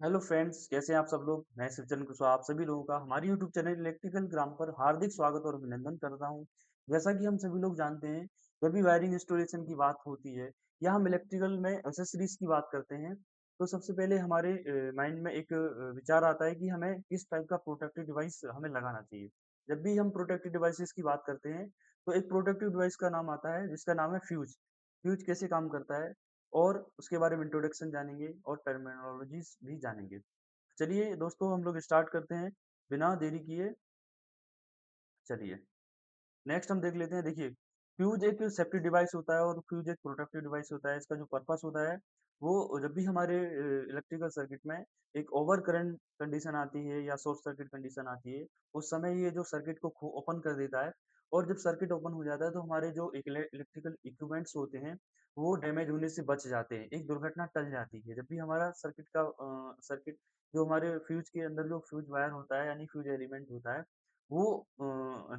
Hello friends, कैसे हैं आप सब लोग। मैं शिवचंद्र कुशवाहा आप सभी लोगों का हमारे यूट्यूब चैनल इलेक्ट्रिकल ग्राम पर हार्दिक स्वागत और अभिनंदन करता हूं। जैसा कि हम सभी लोग जानते हैं, जब भी वायरिंग इंस्टॉलेशन की बात होती है या हम इलेक्ट्रिकल में एक्सेसरीज की बात करते हैं, तो सबसे पहले हमारे माइंड में एक विचार आता है कि हमें किस टाइप का प्रोटेक्टिव डिवाइस हमें लगाना चाहिए। जब भी हम प्रोटेक्टिव डिवाइसेस की बात करते हैं, तो एक प्रोटेक्टिव डिवाइस का नाम आता है जिसका नाम है फ्यूज। फ्यूज कैसे काम करता है और उसके बारे में इंट्रोडक्शन जानेंगे और टर्मिनोलॉजीज भी जानेंगे। चलिए दोस्तों, हम लोग स्टार्ट करते हैं बिना देरी किए। चलिए नेक्स्ट हम देख लेते हैं। देखिए, फ्यूज एक सेफ्टी डिवाइस होता है और फ्यूज एक प्रोटेक्टिव डिवाइस होता है। इसका जो पर्पस होता है, वो जब भी हमारे इलेक्ट्रिकल सर्किट में एक ओवर करंट कंडीशन आती है या शॉर्ट सर्किट कंडीशन आती है, उस समय ये जो सर्किट को ओपन कर देता है। और जब सर्किट ओपन हो जाता है तो हमारे जो इलेक्ट्रिकल इक्विपमेंट्स होते हैं, वो डैमेज होने से बच जाते हैं, एक दुर्घटना टल जाती है। जब भी हमारा सर्किट जो हमारे फ्यूज के अंदर जो फ्यूज वायर होता है यानी फ्यूज एलिमेंट होता है, वो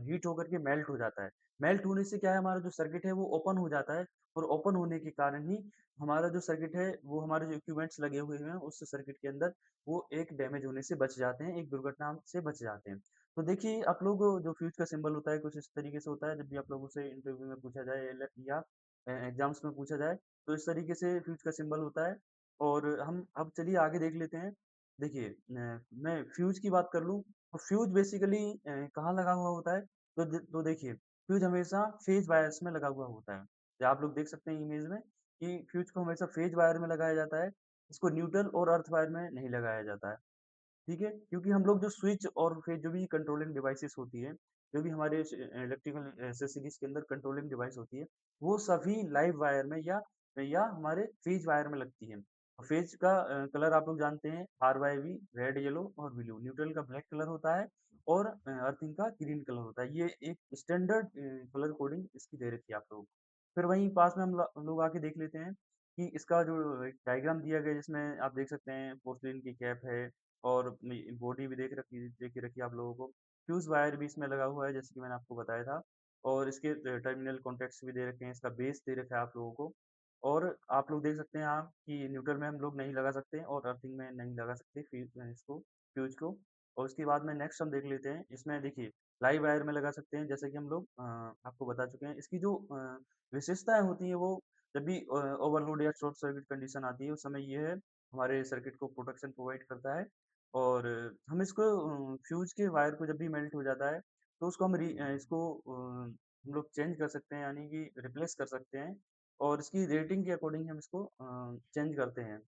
हीट होकर के मेल्ट हो जाता है। मेल्ट होने से क्या है, हमारा जो सर्किट है वो ओपन हो जाता है। और ओपन होने के कारण ही हमारा जो सर्किट है, वो हमारे जो इक्विपमेंट्स लगे हुए हैं उस सर्किट के अंदर, वो एक डैमेज होने से बच जाते हैं, एक दुर्घटना से बच जाते हैं। तो देखिए, आप लोग जो फ्यूज का सिंबल होता है कुछ इस तरीके से होता है। जब भी आप लोगों से इंटरव्यू में पूछा जाए या एग्जाम्स में पूछा जाए, तो इस तरीके से फ्यूज का सिंबल होता है। और हम अब चलिए आगे देख लेते हैं। देखिए, मैं फ्यूज की बात कर लूँ, तो फ्यूज बेसिकली कहाँ लगा हुआ होता है। तो देखिए, फ्यूज हमेशा फेज वायर्स में लगा हुआ होता है। ये आप लोग देख सकते हैं इमेज में कि फ्यूज को हमेशा फेज वायर में लगाया जाता है। इसको न्यूट्रल और अर्थ वायर में नहीं लगाया जाता है। ठीक है, क्योंकि हम लोग जो स्विच और फिर जो भी कंट्रोलिंग डिवाइसेस होती है, जो भी हमारे इलेक्ट्रिकल एसेसरीज के अंदर कंट्रोलिंग डिवाइस होती है, वो सभी लाइव वायर में या हमारे फेज वायर में लगती है। फेज का कलर आप लोग जानते हैं, RYV, रेड, येलो और ब्लू। न्यूट्रल का ब्लैक कलर होता है और अर्थिंग का ग्रीन कलर होता है। ये एक स्टैंडर्ड कलर कोडिंग इसकी दे रखी है आप लोग। फिर वहीं पास में हम लोग आके देख लेते हैं कि इसका जो एक डायग्राम दिया गया है, जिसमें आप देख सकते हैं पोर्सिलिन की कैप है और बॉडी भी देख के रखी है आप लोगों को। फ्यूज वायर भी इसमें लगा हुआ है, जैसे कि मैंने आपको बताया था। और इसके टर्मिनल कॉन्टेक्ट्स भी दे रखे हैं, इसका बेस दे रखा है आप लोगों को। और आप लोग देख सकते हैं यहाँ कि न्यूट्रल में हम लोग नहीं लगा सकते और अर्थिंग में नहीं लगा सकते इसको, फ्यूज को। और उसके बाद में नेक्स्ट हम देख लेते हैं। इसमें देखिए, लाइव वायर में लगा सकते हैं, जैसे कि हम लोग आपको बता चुके हैं। इसकी जो विशेषताएं होती है, वो जब भी ओवरलोड या शॉर्ट सर्किट कंडीशन आती है, उस समय ये है हमारे सर्किट को प्रोटेक्शन प्रोवाइड करता है। और हम इसको फ्यूज के वायर को जब भी मेल्ट हो जाता है, तो उसको इसको हम लोग चेंज कर सकते हैं, यानी कि रिप्लेस कर सकते हैं। और इसकी रेटिंग के अकॉर्डिंग हम इसको चेंज करते हैं।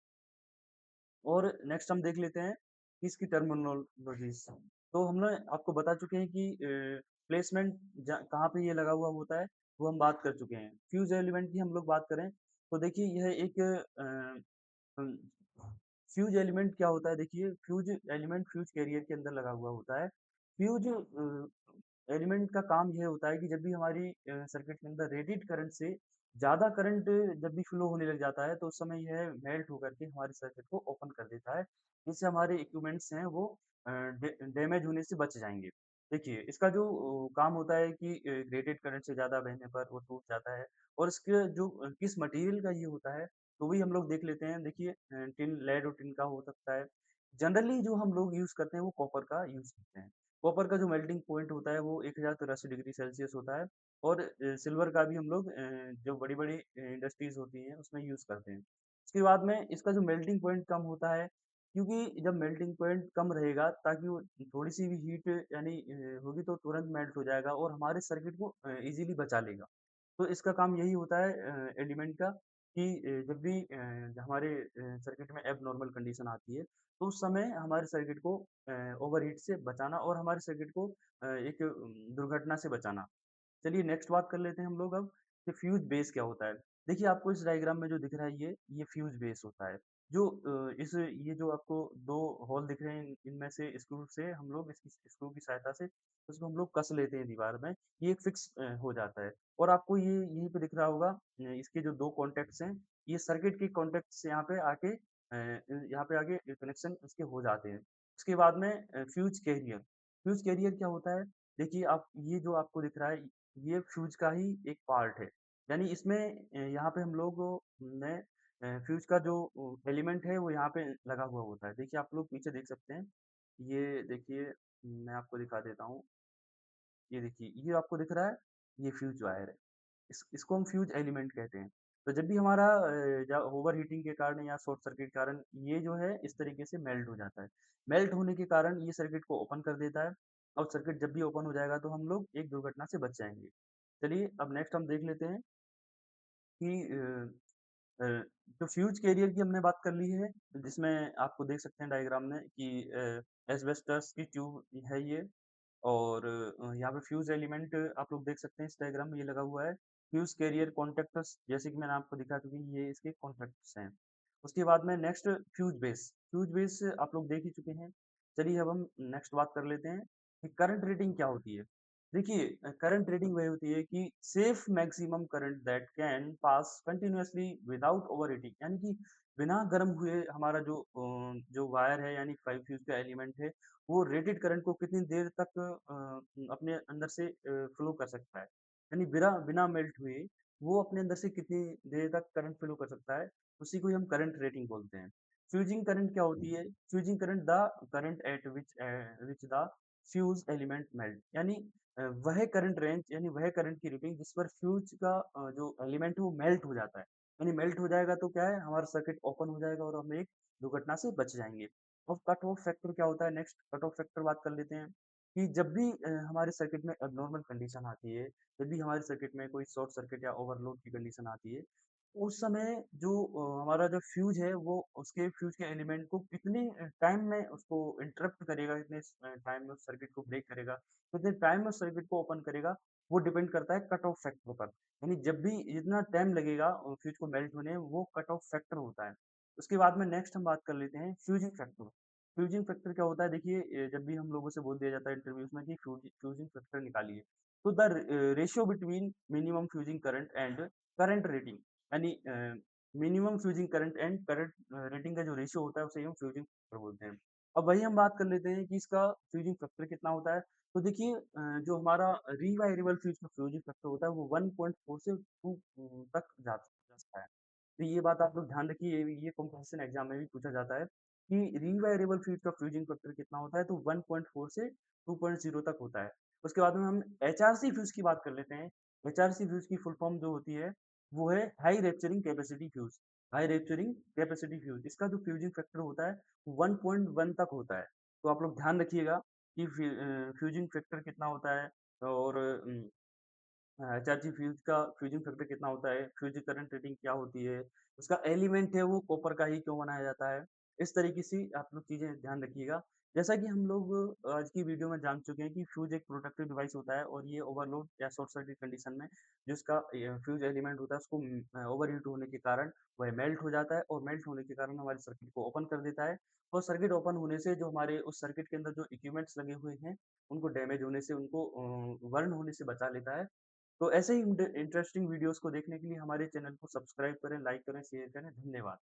और नेक्स्ट हम देख लेते हैं कि इसकी टर्मिनोलॉजीज। तो हमने आपको बता चुके हैं कि प्लेसमेंट कहाँ पे ये लगा हुआ होता है, वो हम बात कर चुके हैं। फ्यूज एलिमेंट की हम लोग बात करें, तो देखिए यह एक फ्यूज एलिमेंट क्या होता है। देखिए, फ्यूज एलिमेंट फ्यूज कैरियर के अंदर लगा हुआ होता है। फ्यूज एलिमेंट का काम यह होता है कि जब भी हमारी सर्किट के अंदर रेटेड करंट से ज़्यादा करंट जब भी फ्लो होने लग जाता है, तो उस समय यह मेल्ट होकर के हमारे सर्किट को ओपन कर देता है। जिससे हमारे इक्विपमेंट्स हैं वो डैमेज होने से बच जाएँगे। देखिए, इसका जो काम होता है कि रेटेड करंट से ज़्यादा बहने पर वो टूट जाता है। और इसके जो किस मटेरियल का ये होता है, तो वही हम लोग देख लेते हैं। देखिए, टिन, लेड और टिन का हो सकता है। जनरली जो हम लोग यूज़ करते हैं, वो कॉपर का यूज़ करते हैं। कॉपर का जो मेल्टिंग पॉइंट होता है, वो 1083 डिग्री सेल्सियस होता है। और सिल्वर का भी हम लोग जो बड़ी-बड़ी इंडस्ट्रीज़ होती हैं, उसमें यूज़ करते हैं। उसके बाद में इसका जो मेल्टिंग पॉइंट कम होता है, क्योंकि जब मेल्टिंग पॉइंट कम रहेगा, ताकि वो थोड़ी-सी भी हीट यानी होगी तो तुरंत मेल्ट हो जाएगा और हमारे सर्किट को ईज़िली बचा लेगा। तो इसका काम यही होता है एलिमेंट का, कि जब भी हमारे सर्किट में एबनॉर्मल कंडीशन आती है, तो उस समय हमारे सर्किट को ओवरहीट से बचाना और हमारे सर्किट को एक दुर्घटना से बचाना। चलिए नेक्स्ट बात कर लेते हैं हम लोग अब, कि फ्यूज बेस क्या होता है। देखिए, आपको इस डायग्राम में जो दिख रहा है, ये फ्यूज बेस होता है। जो इस ये जो आपको दो होल दिख रहे हैं, इनमें से स्क्रू से हम लोग इसकी स्क्रू की सहायता से उसको हम लोग कस लेते हैं दीवार में। ये एक फिक्स हो जाता है। और आपको ये यहीं पे दिख रहा होगा, इसके जो दो कॉन्टेक्ट्स हैं, ये सर्किट के कॉन्टेक्ट्स यहाँ पे आके यहाँ पे आके कनेक्शन इसके हो जाते हैं। उसके बाद में फ्यूज कैरियर। फ्यूज कैरियर क्या होता है? देखिए, आप ये जो आपको दिख रहा है, ये फ्यूज का ही एक पार्ट है। यानी इसमें यहाँ पे हम लोग ने फ्यूज़ का जो एलिमेंट है वो यहाँ पे लगा हुआ होता है। देखिए आप लोग पीछे देख सकते हैं। ये देखिए मैं आपको दिखा देता हूँ। ये देखिए, ये आपको दिख रहा है? ये फ्यूज़ वायर है। इसको हम फ्यूज़ एलिमेंट कहते हैं। तो जब भी हमारा ओवरहीटिंग के कारण या शॉर्ट सर्किट के कारण ये जो है इस तरीके से मेल्ट हो जाता है। मेल्ट होने के कारण ये सर्किट को ओपन कर देता है और सर्किट जब भी ओपन हो जाएगा तो हम लोग एक दुर्घटना से बच जाएँगे। चलिए अब नेक्स्ट हम देख लेते हैं कि अ, जो फ्यूज़ कैरियर की हमने बात कर ली है, जिसमें आपको देख सकते हैं डायग्राम में कि एस्बेस्टस की ट्यूब है ये और यहाँ पे फ्यूज़ एलिमेंट आप लोग देख सकते हैं इस डायग्राम में ये लगा हुआ है। फ्यूज़ कैरियर कॉन्टैक्टस जैसे कि मैंने आपको दिखाया था कि ये इसके कॉन्टैक्ट्स हैं। उसके बाद में next fuse base. Fuse base आप लोग देख ही चुके हैं। चलिए अब हम नेक्स्ट बात कर लेते हैं कि करंट रेटिंग क्या होती है? देखिए करंट रेटिंग वही होती है कि safe maximum current that can pass continuously without overheating यानी कि बिना गर्म हुए हमारा जो वायर है यानी 5 फ्यूज़ का एलिमेंट है, वो रेटेड करंट को कितनी देर तक अपने अंदर से फ्लो कर सकता है। यानी बिना बिना मेल्ट हुए वो अपने अंदर से कितनी देर तक करंट फ्लो कर सकता है, उसी को ही हम करंट रेटिंग बोलते हैं। फ्यूजिंग करंट क्या होती है? Fusing current the current at which the fuse element melt यानी वह करंट रेंज यानी वह करंट की रेटिंग जिस पर फ्यूज़ का जो एलिमेंट है वो मेल्ट हो जाता है। यानी मेल्ट हो जाएगा तो क्या है हमारा सर्किट ओपन हो जाएगा और हम एक दुर्घटना से बच जाएँगे। और कट ऑफ फैक्टर क्या होता है नेक्स्ट कट ऑफ फैक्टर बात कर लेते हैं कि जब भी हमारे सर्किट में एब्नॉर्मल कंडीशन आती है, जब भी हमारे सर्किट में कोई शॉर्ट सर्किट या ओवरलोड की कंडीशन आती है, उस समय जो हमारा जो फ्यूज़ है वो उसके फ्यूज़ के एलिमेंट को कितने टाइम में उसको इंटरप्ट करेगा, कितने टाइम में उस सर्किट को ब्रेक करेगा, कितने टाइम में उस सर्किट को ओपन करेगा, वो डिपेंड करता है कट ऑफ फैक्टर पर। यानी जब भी जितना टाइम लगेगा फ्यूज़ को मेल्ट होने में वो कट ऑफ फैक्टर होता है। उसके बाद में नेक्स्ट हम बात कर लेते हैं फ्यूजिंग फैक्टर। फ्यूजिंग फैक्टर क्या होता है देखिए जब भी हम लोगों से बोल दिया जाता है इंटरव्यूज़ में कि फ्यूजिंग फैक्टर निकालिए। तो the ratio between minimum fusing current and current rating यानी minimum fusing current and current rating का जो रेशियो होता है उसे हम फ्यूजिंग फैक्टर बोलते हैं। अब वही हम बात कर लेते हैं कि इसका फ्यूजिंग फैक्टर कितना होता है। तो देखिए जो हमारा रीवायरेबल फ्यूज़ का फ्यूजिंग फैक्टर होता है वो 1.4 से 2 तक जा सकता है। तो ये बात आप लोग ध्यान रखिए ये कॉम्पिटिशन एग्जाम में भी पूछा जाता है कि रीवायरेबल फ्यूज का फ्यूजिंग फैक्टर कितना होता है तो 1.4 से 2.0 तक होता है। उसके बाद में हम एचआरसी फ्यूज की बात कर लेते हैं। एचआरसी फ्यूज की फुल फॉर्म जो होती है वो है high rapturing capacity fuse. High rapturing capacity fuse इसका जो फ्यूजिंग फैक्टर होता है 1.1 तक होता है। तो आप लोग ध्यान रखिएगा कि फ्यूजिंग फैक्टर कितना होता है और एचआरजी फ्यूज का फ्यूजिंग फैक्टर कितना होता है, फ्यूज करंट रेटिंग क्या होती है, उसका एलिमेंट है वो कॉपर का ही क्यों बनाया जाता है। इस तरीके से आप लोग चीज़ें ध्यान रखिएगा। जैसा कि हम लोग आज की वीडियो में जान चुके हैं कि फ्यूज एक प्रोटेक्टिव डिवाइस होता है और ये ओवरलोड या शॉर्ट सर्किट कंडीशन में जो इसका फ्यूज एलिमेंट होता है उसको ओवरहीट होने के कारण वह मेल्ट हो जाता है और मेल्ट होने के कारण हमारे सर्किट को ओपन कर देता है और सर्किट ओपन होने से जो हमारे उस सर्किट के अंदर जो इक्विपमेंट्स लगे हुए हैं उनको डैमेज होने से उनको बर्न होने से बचा लेता है। तो ऐसे ही इंटरेस्टिंग वीडियोस को देखने के लिए हमारे चैनल को सब्सक्राइब करें, लाइक करें, शेयर करें। धन्यवाद।